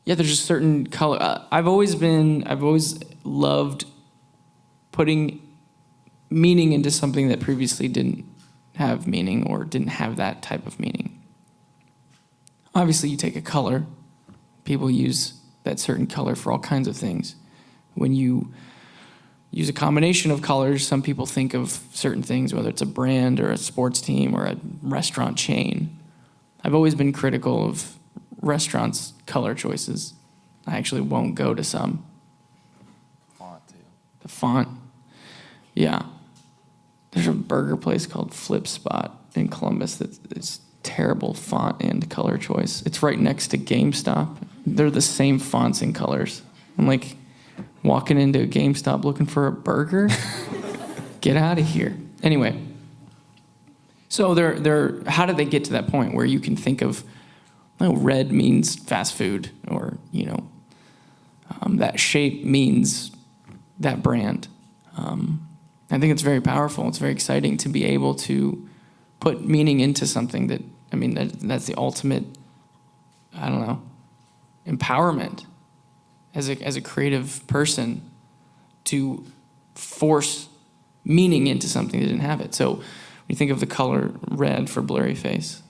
yeah, there's just certain color. I've always loved putting meaning into something that previously didn't have meaning or didn't have that type of meaning. Obviously, you take a color. People use that certain color for all kinds of things. When you use a combination of colors, some people think of certain things, whether it's a brand or a sports team or a restaurant chain. I've always been critical of restaurants' color choices. I actually won't go to some. Font, too. The font, yeah. There's a burger place called Flip Spot in Columbus that's terrible font and color choice. It's right next to GameStop. They're the same fonts and colors. I'm like walking into a GameStop looking for a burger. Get out of here. Anyway, so how did they get to that point where you can think of, oh, red means fast food, or that shape means that brand. I think it's very powerful. It's very exciting to be able to put meaning into something that's the ultimate, empowerment as a creative person, to force meaning into something that didn't have it. So when you think of the color red for Blurryface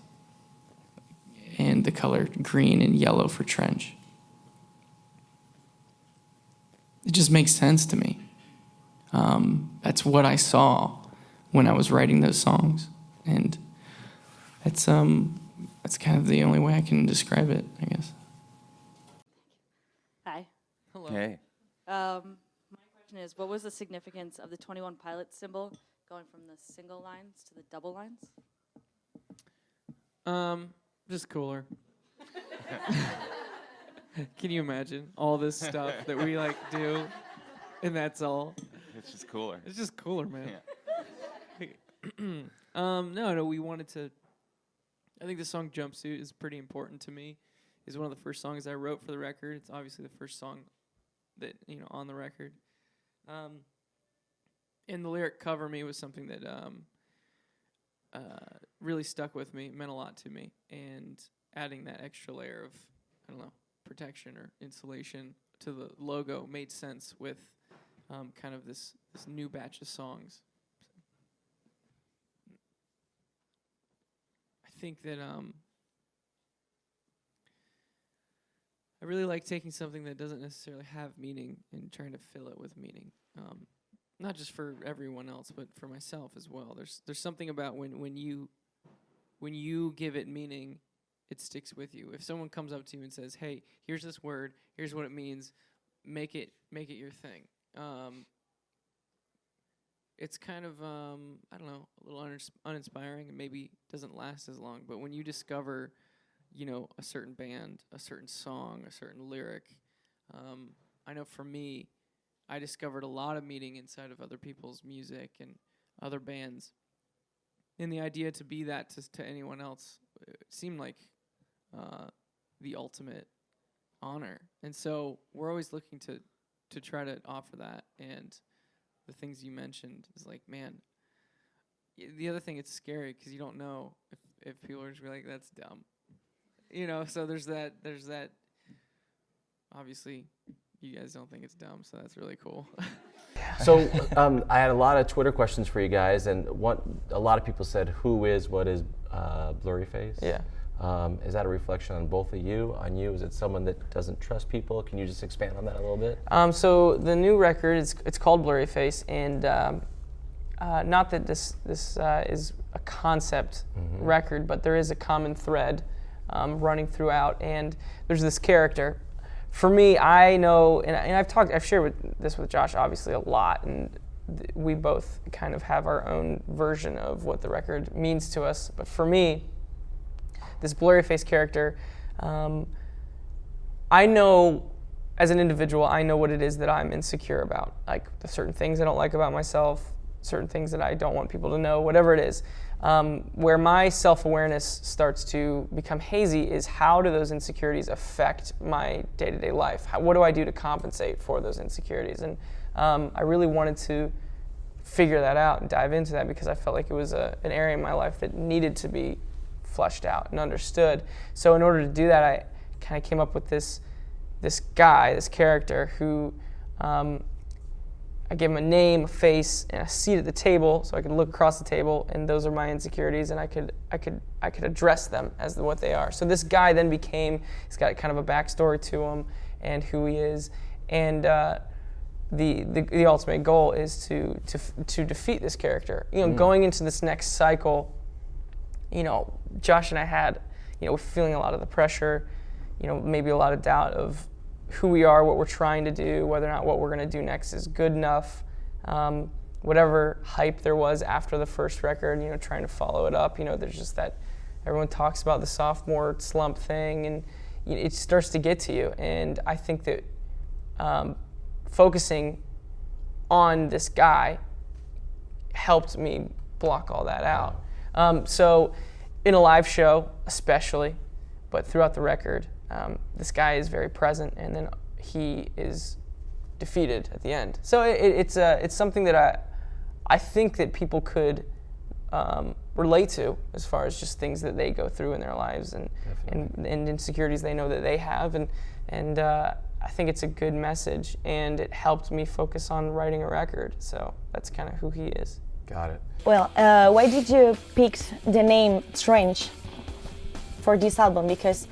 and the color green and yellow for Trench, it just makes sense to me. That's what I saw when I was writing those songs, and that's kind of the only way I can describe it, I guess. Hi. Hello. Hey. My question is, what was the significance of the 21 Pilots symbol going from the single lines to the double lines? Just cooler. Can you imagine all this stuff that we do, and that's all? It's just cooler. It's just cooler, man. Yeah. No, we wanted to. I think the song "Jumpsuit" is pretty important to me. It's one of the first songs I wrote for the record. It's obviously the first song that on the record. And the lyric "Cover Me" was something that really stuck with me, meant a lot to me, and adding that extra layer of protection or insulation to the logo made sense with kind of this new batch of songs. I think that I really like taking something that doesn't necessarily have meaning and trying to fill it with meaning. Not just for everyone else, but for myself as well. There's something about when you give it meaning, it sticks with you. If someone comes up to you and says, "Hey, here's this word. Here's what it means. Make it your thing." It's kind of a little uninspiring, and maybe doesn't last as long. But when you discover, a certain band, a certain song, a certain lyric, I know for me, I discovered a lot of meaning inside of other people's music and other bands. And the idea to be that to anyone else seemed like the ultimate honor. And so we're always looking to try to offer that. And the things you mentioned is like, man, the other thing, it's scary because you don't know if people are just like, that's dumb. So there's that. Obviously, you guys don't think it's dumb, so that's really cool. So I had a lot of Twitter questions for you guys, and a lot of people said, what is Blurryface? Yeah. Is that a reflection on both of you? On you, is it someone that doesn't trust people? Can you just expand on that a little bit? So the new record, it's called Blurryface, and not that this is a concept record, but there is a common thread running throughout, and there's this character. For me, I know, and I've shared this with Josh obviously a lot, and we both kind of have our own version of what the record means to us. But for me, this Blurryface character, I know as an individual, I know what it is that I'm insecure about, like the certain things I don't like about myself, certain things that I don't want people to know, whatever it is. Where my self-awareness starts to become hazy is how do those insecurities affect my day-to-day life? What do I do to compensate for those insecurities? And I really wanted to figure that out and dive into that because I felt like it was an area in my life that needed to be fleshed out and understood. So in order to do that, I kind of came up with this this guy, this character who I gave him a name, a face, and a seat at the table, so I could look across the table, and those are my insecurities, and I could address them as what they are. So this guy then he's got kind of a backstory to him and who he is, and the ultimate goal is to defeat this character. Going into this next cycle, Josh and I had, feeling a lot of the pressure, maybe a lot of doubt of who we are, what we're trying to do, whether or not what we're going to do next is good enough. Whatever hype there was after the first record, trying to follow it up. There's just that everyone talks about the sophomore slump thing, and it starts to get to you. And I think that focusing on this guy helped me block all that out. So in a live show, especially, but throughout the record, this guy is very present, and then he is defeated at the end. So it's something that I think that people could relate to as far as just things that they go through in their lives and insecurities they know that they have, and I think it's a good message, and it helped me focus on writing a record. So that's kind of who he is. Got it. Well, why did you pick the name Trench for this album? Because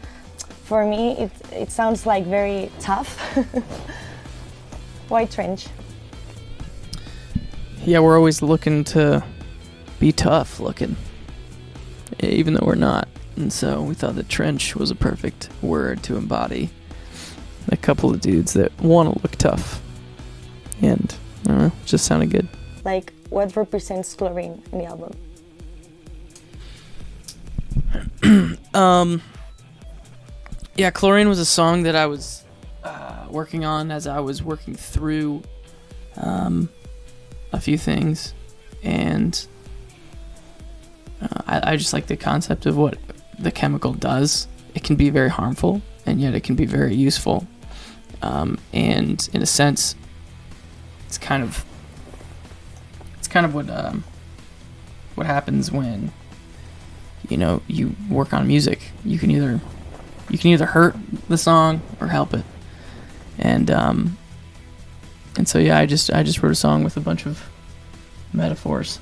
for me, it sounds like very tough. Why Trench? Yeah, we're always looking to be tough looking, even though we're not. And so we thought that trench was a perfect word to embody a couple of dudes that want to look tough. And I don't know, it just sounded good. Like, what represents Chlorine in the album? Yeah, Chlorine was a song that I was working on as I was working through a few things, and I just like the concept of what the chemical does. It can be very harmful, and yet it can be very useful. And in a sense, it's kind of what happens when you work on music. You can either hurt the song or help it. And so yeah, I just wrote a song with a bunch of metaphors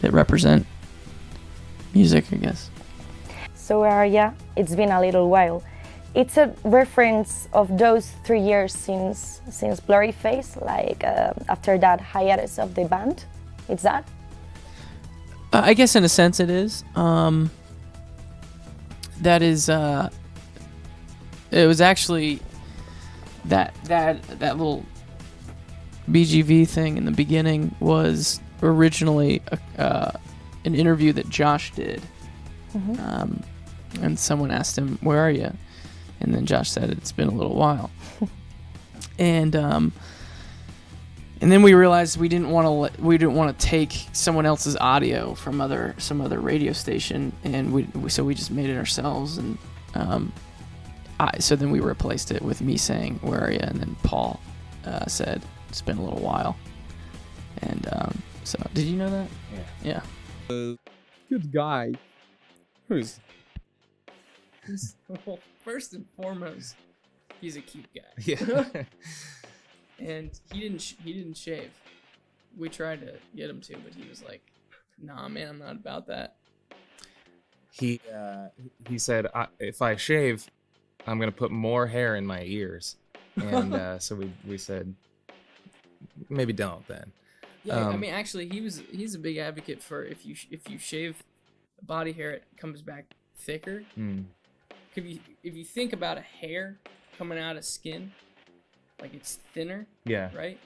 that represent music, I guess. So Arya, it's been a little while. It's a reference of those 3 years since Blurry Face, like after that hiatus of the band. It's that? I guess in a sense it is. That is. It was actually that little BGV thing in the beginning was originally an interview that Josh did, and someone asked him, "Where are you?" And then Josh said, "It's been a little while." And then we realized we didn't want to take someone else's audio from some other radio station, and so we just made it ourselves. And so then we replaced it with me saying, "Where are you?" And then Paul said, "It's been a little while." And so, did you know that? Yeah. Good guy. Who's? Well, first and foremost, he's a cute guy. Yeah. And he didn't shave. We tried to get him to, but he was like, "Nah, man, I'm not about that." He said, if I shave, I'm gonna put more hair in my ears. And so we said, maybe don't then. Yeah, I mean, actually, he's a big advocate for if you shave body hair, it comes back thicker. If you think about a hair coming out of skin, like it's thinner, Yeah. right?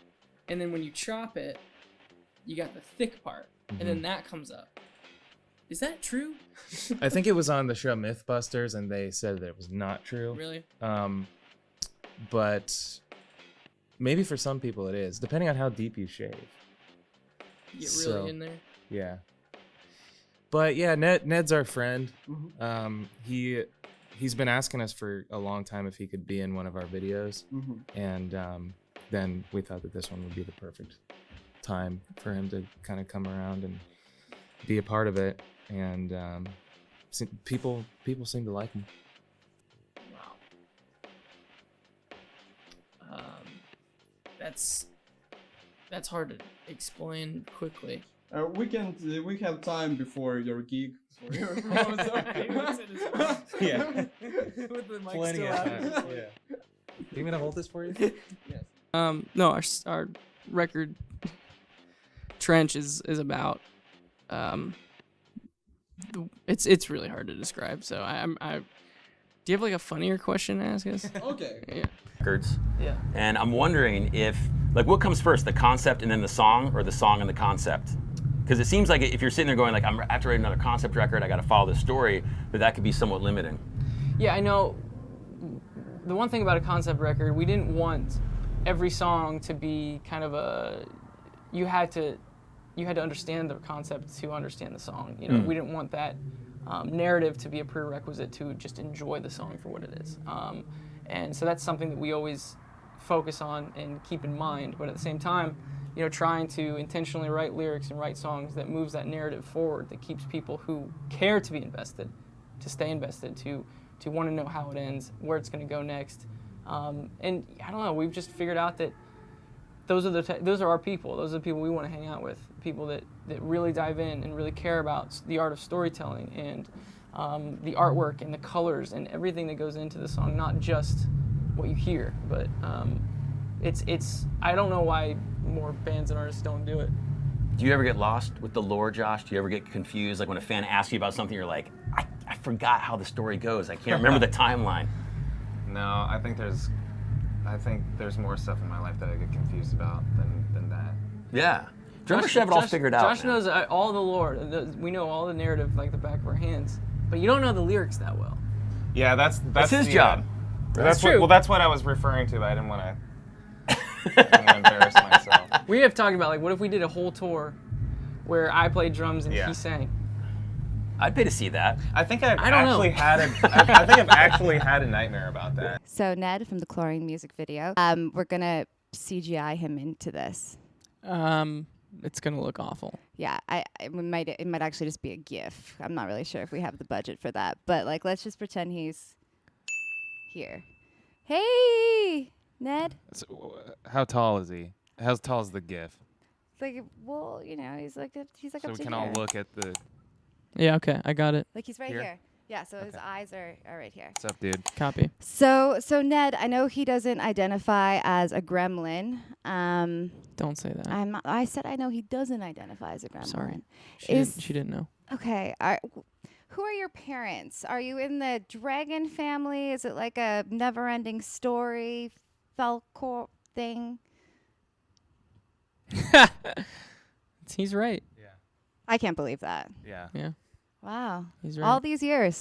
And then when you chop it, you got the thick part, and then that comes up. Is that true? I think it was on the show Mythbusters, and they said that it was not true. Really? But maybe for some people it is, depending on how deep you shave. You get really So- in there? Yeah. But yeah, Ned's our friend. He's been asking us for a long time if he could be in one of our videos, and then we thought that this one would be the perfect time for him to kind of come around and be a part of it. And people seem to like him. Wow. That's hard to explain quickly. We have time before your gig. For your Yeah. With the mic Plenty still of out. time. Yeah. Do you want me to hold this for you? No, our record Trench is about it's really hard to describe. So I do you have like a funnier question to ask us? Okay. Yeah. Records. Yeah. And I'm wondering if, like, what comes first, the concept and then the song, or the song and the concept? Because it seems like if you're sitting there going, like, I have to write another concept record, I got to follow the story, but that could be somewhat limiting. Yeah, I know. The one thing about a concept record, we didn't want every song to be kind of a. You had to understand the concept to understand the song. You know, we didn't want that narrative to be a prerequisite to just enjoy the song for what it is. And so that's something that we always focus on and keep in mind. But at the same time, you know, trying to intentionally write lyrics and write songs that moves that narrative forward, that keeps people who care to be invested, to stay invested, to want to know how it ends, where it's going to go next. And I don't know, we've just figured out that those are our people. Those are the people we want to hang out with. People that really dive in and really care about the art of storytelling and the artwork and the colors and everything that goes into the song, not just what you hear. But it's I don't know why more bands and artists don't do it. Do you ever get lost with the lore, Josh? Do you ever get confused? Like when a fan asks you about something, you're like, I forgot how the story goes. I can't remember the timeline. No, I think there's more stuff in my life that I get confused about than that. Yeah. Drummers should have it all figured out. Josh man. knows all the lore. We know all the narrative like the back of our hands, but you don't know the lyrics that well. Yeah, that's his the, job. That's true. Well, that's what I was referring to, but I didn't want to embarrass myself. We have talked about, like, what if we did a whole tour where I played drums and Yeah. he sang? I'd pay to see that. I think I've I don't know. actually had I think I've actually had a nightmare about that. So Ned from the Chlorine music video, we're gonna CGI him into this. It's gonna look awful. Yeah, it might actually just be a GIF. I'm not really sure if we have the budget for that, but like let's just pretend he's here. Hey, Ned. So, how tall is he? How tall is the GIF? Like, well, you know, he's like So up we to can here. all look at the. Yeah, okay, I got it. Like he's right Here? here. Yeah, so his Okay. eyes are right here. What's up, dude? Copy. So Ned, I know he doesn't identify as a gremlin. Don't say that. I said I know he doesn't identify as a gremlin. Sorry. Is- She didn't know. Okay. Who are your parents? Are you in the dragon family? Is it like a never-ending story, Falcor thing? He's right. I can't believe that. Yeah. Yeah, Wow. he's right. All these years.